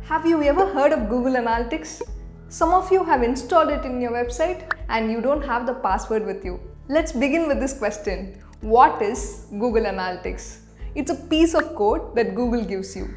Have you ever heard of Google Analytics? Some of you have installed it in your website and you don't have the password with you. Let's begin with this question. What is Google Analytics? It's a piece of code that Google gives you.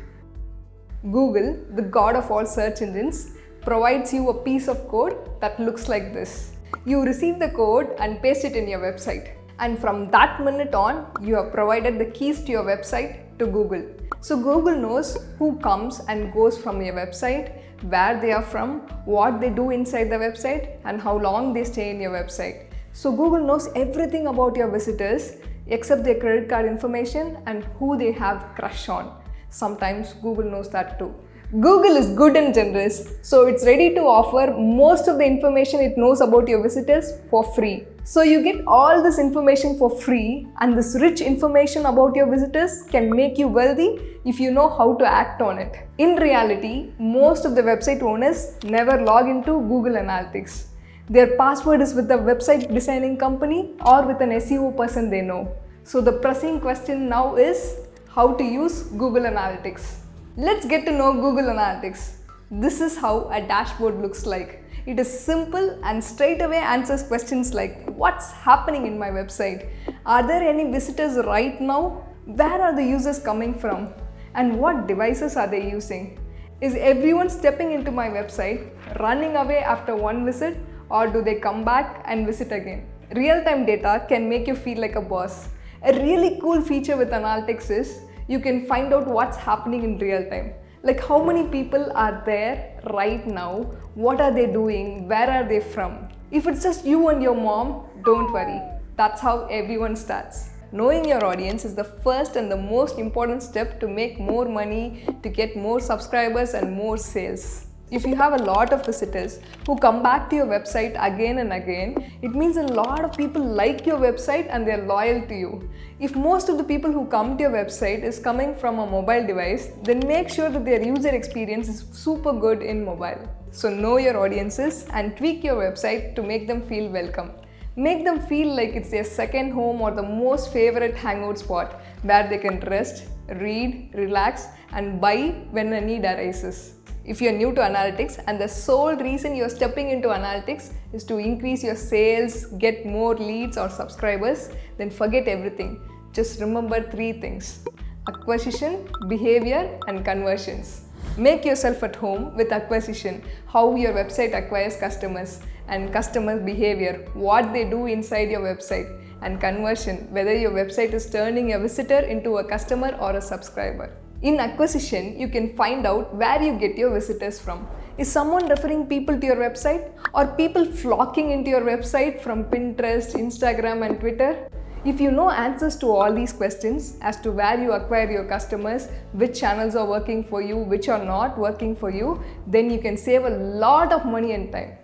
Google, the god of all search engines, provides you a piece of code that looks like this. You receive the code and paste it in your website. And from that minute on, you have provided the keys to your website to Google. So Google knows who comes and goes from your website, where they are from, what they do inside the website, and how long they stay in your website. So Google knows everything about your visitors except their credit card information and who they have crush on. Sometimes Google knows that too. Google is good and generous, so it's ready to offer most of the information it knows about your visitors for free. So you get all this information for free, and this rich information about your visitors can make you wealthy if you know how to act on it. In reality, most of the website owners never log into Google Analytics. Their password is with the website designing company or with an SEO person they know. So the pressing question now is how to use Google Analytics. Let's get to know Google Analytics. This is how a dashboard looks like. It is simple and straight away answers questions like what's happening in my website? Are there any visitors right now? Where are the users coming from? And what devices are they using? Is everyone stepping into my website running away after one visit, or do they come back and visit again? Real-time data can make you feel like a boss. A really cool feature with Analytics is you can find out what's happening in real time. Like how many people are there right now, what are they doing, where are they from? If it's just you and your mom, don't worry. That's how everyone starts. Knowing your audience is the first and the most important step to make more money, to get more subscribers and more sales. If you have a lot of visitors who come back to your website again and again, it means a lot of people like your website and they're loyal to you. If most of the people who come to your website is coming from a mobile device, then make sure that their user experience is super good in mobile. So know your audiences and tweak your website to make them feel welcome. Make them feel like it's their second home or the most favorite hangout spot where they can rest, read, relax, and buy when a need arises. If you're new to analytics and the sole reason you're stepping into analytics is to increase your sales, get more leads or subscribers, then forget everything. Just remember 3 things: acquisition, behavior, and conversions. Make yourself at home with acquisition, how your website acquires customers, and customer behavior, what they do inside your website, and conversion, whether your website is turning a visitor into a customer or a subscriber. In acquisition, you can find out where you get your visitors from. Is someone referring people to your website, or people flocking into your website from Pinterest, Instagram, and Twitter? If you know answers to all these questions as to where you acquire your customers, which channels are working for you, which are not working for you, then you can save a lot of money and time.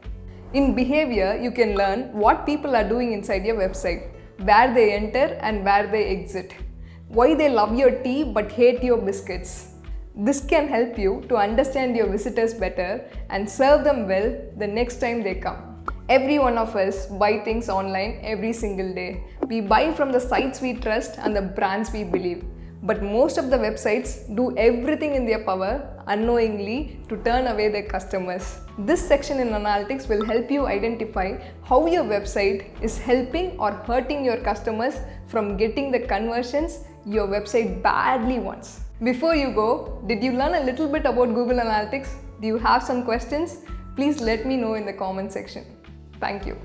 In behavior, you can learn what people are doing inside your website, where they enter and where they exit, why they love your tea but hate your biscuits. This can help you to understand your visitors better and serve them well the next time they come. Every one of us buy things online every single day. We buy from the sites we trust and the brands we believe. But most of the websites do everything in their power unknowingly to turn away their customers. This section in analytics will help you identify how your website is helping or hurting your customers from getting the conversions your website badly wants. Before you go, did you learn a little bit about Google Analytics? Do you have some questions? Please let me know in the comment section. Thank you.